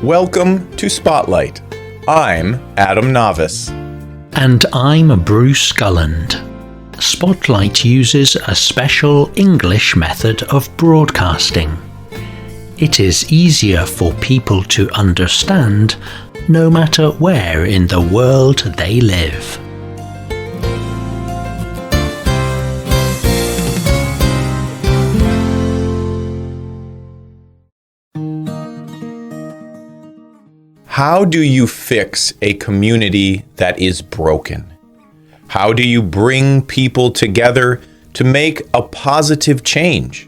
Welcome to Spotlight. I'm Adam Novice. And I'm Bruce Gulland. Spotlight uses a special English method of broadcasting. It is easier for people to understand no matter where in the world they live. How do you fix a community that is broken? How do you bring people together to make a positive change?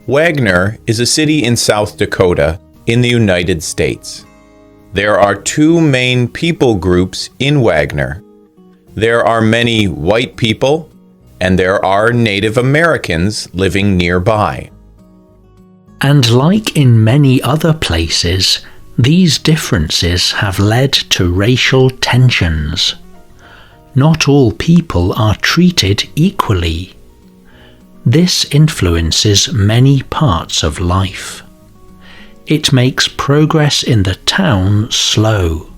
Wagner is a city in South Dakota in the United States. There are two main people groups in Wagner. There are many white people, and there are Native Americans living nearby. And like in many other places, these differences have led to racial tensions. Not all people are treated equally. This influences many parts of life. It makes progress in the town slow.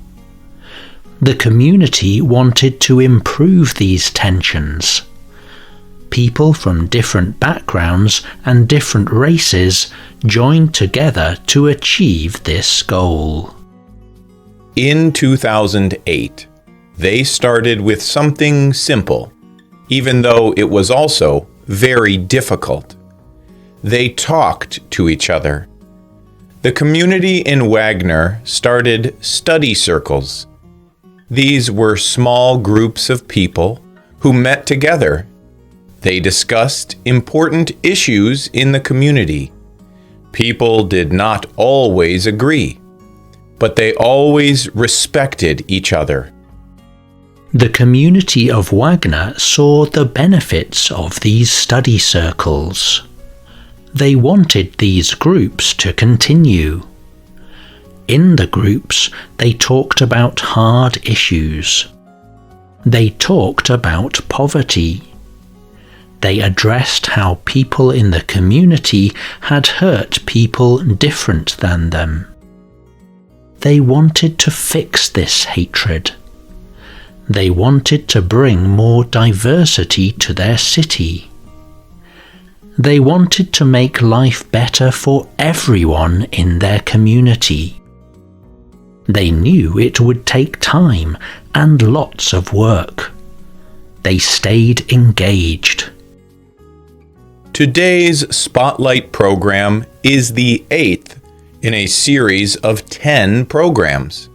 The community wanted to improve these tensions. People from different backgrounds and different races joined together to achieve this goal. In 2008, they started with something simple, even though it was also very difficult. They talked to each other. The community in Wagner started study circles. These were small groups of people who met together. They discussed important issues in the community. People did not always agree, but they always respected each other. The community of Wagner saw the benefits of these study circles. They wanted these groups to continue. In the groups, they talked about hard issues. They talked about poverty. They addressed how people in the community had hurt people different than them. They wanted to fix this hatred. They wanted to bring more diversity to their city. They wanted to make life better for everyone in their community. They knew it would take time and lots of work. They stayed engaged. Today's Spotlight program is the 8th in a series of 10 programs.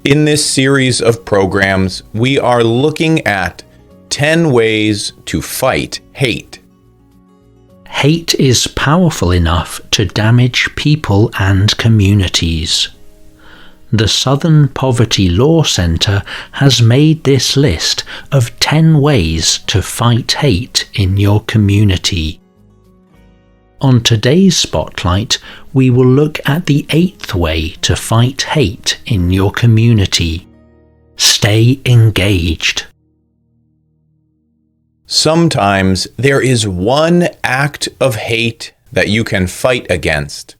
In this series of programs, we are looking at 10 ways to fight hate. Hate is powerful enough to damage people and communities. The Southern Poverty Law Center has made this list of 10 ways to fight hate in your community. On today's Spotlight, we will look at the 8th way to fight hate in your community. Stay engaged. Sometimes there is one act of hate that you can fight against.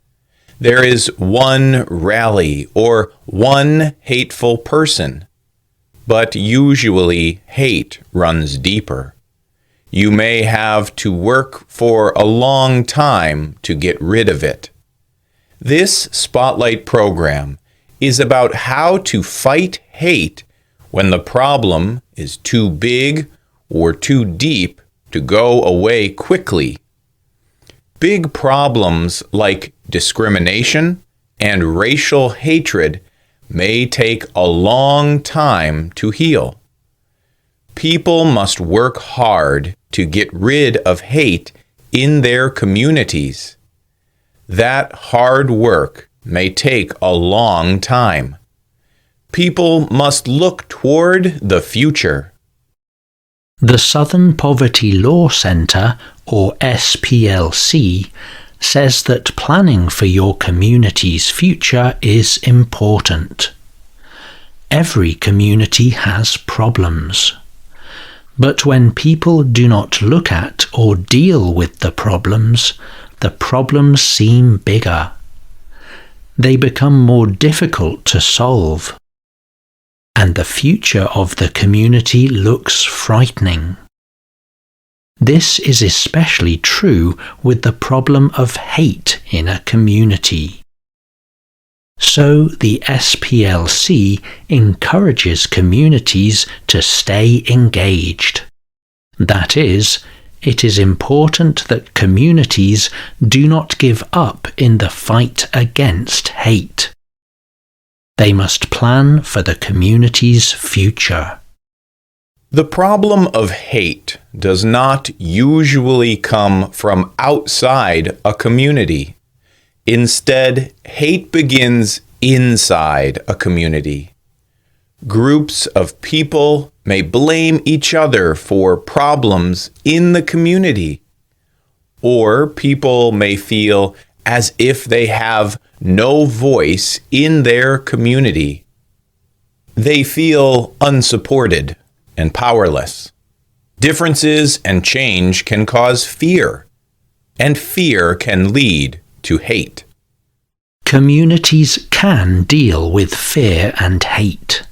There is one rally or one hateful person, but usually hate runs deeper. You may have to work for a long time to get rid of it. This Spotlight program is about how to fight hate when the problem is too big or too deep to go away quickly. Big problems like discrimination and racial hatred may take a long time to heal. People must work hard to get rid of hate in their communities. That hard work may take a long time. People must look toward the future. The Southern Poverty Law Center, or SPLC, says that planning for your community's future is important. Every community has problems. But when people do not look at or deal with the problems seem bigger. they become more difficult to solve, and the future of the community looks frightening. This is especially true with the problem of hate in a community. So the SPLC encourages communities to stay engaged. That is, it is important that communities do not give up in the fight against hate. They must plan for the community's future. The problem of hate does not usually come from outside a community. Instead, hate begins inside a community. Groups of people may blame each other for problems in the community, or people may feel as if they have no voice in their community. They feel unsupported and powerless. Differences and change can cause fear, and fear can lead to hate. Communities can deal with fear and hate.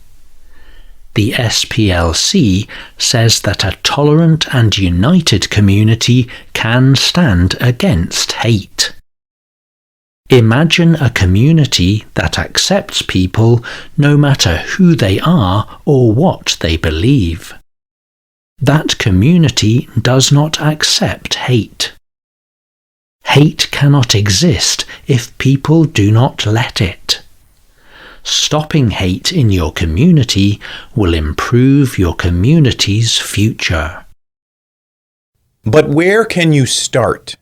The SPLC says that a tolerant and united community can stand against hate. Imagine a community that accepts people no matter who they are or what they believe. That community does not accept hate. Hate cannot exist if people do not let it. Stopping hate in your community will improve your community's future. But where can you start?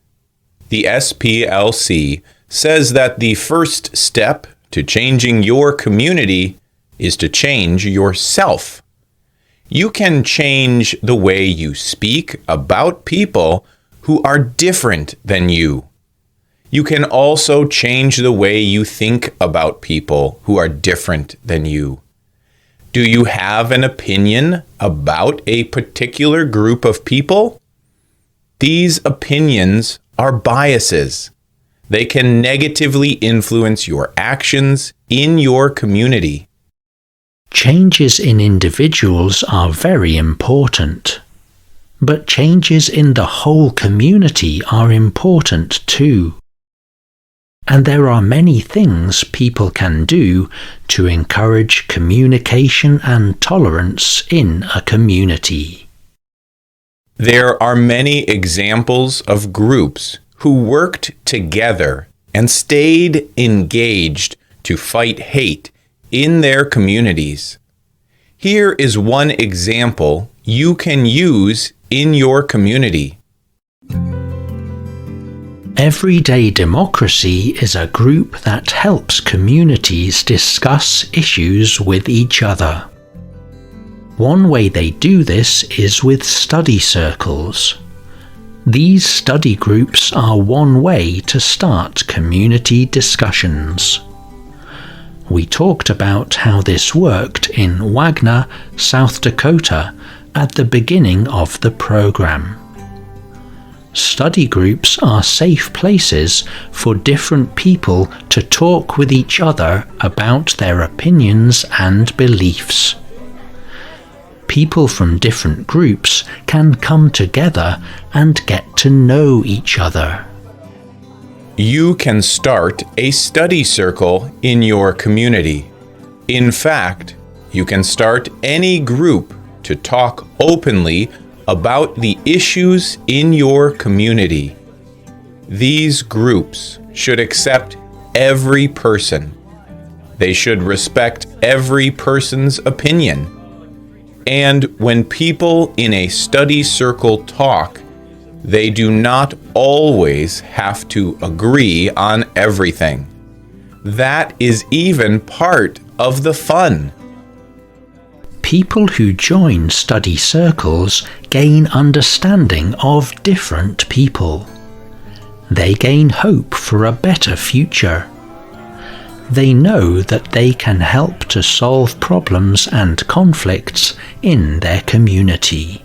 The SPLC says that the first step to changing your community is to change yourself. You can change the way you speak about people who are different than you. You can also change the way you think about people who are different than you. Do you have an opinion about a particular group of people? These opinions are biases. They can negatively influence your actions in your community. Changes in individuals are very important, but changes in the whole community are important too. And there are many things people can do to encourage communication and tolerance in a community. There are many examples of groups who worked together and stayed engaged to fight hate in their communities. Here is one example you can use in your community. Everyday Democracy is a group that helps communities discuss issues with each other. One way they do this is with study circles. These study groups are one way to start community discussions. We talked about how this worked in Wagner, South Dakota, at the beginning of the program. Study groups are safe places for different people to talk with each other about their opinions and beliefs. People from different groups can come together and get to know each other. You can start a study circle in your community. In fact, you can start any group to talk openly about the issues in your community. These groups should accept every person. They should respect every person's opinion. And when people in a study circle talk, they do not always have to agree on everything. That is even part of the fun. People who join study circles gain understanding of different people. They gain hope for a better future. They know that they can help to solve problems and conflicts in their community.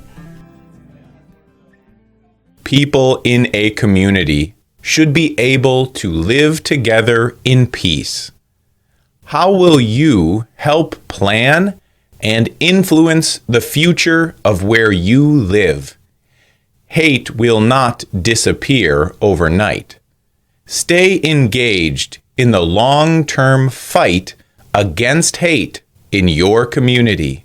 People in a community should be able to live together in peace. How will you help plan and influence the future of where you live? Hate will not disappear overnight. Stay engaged in the long-term fight against hate in your community.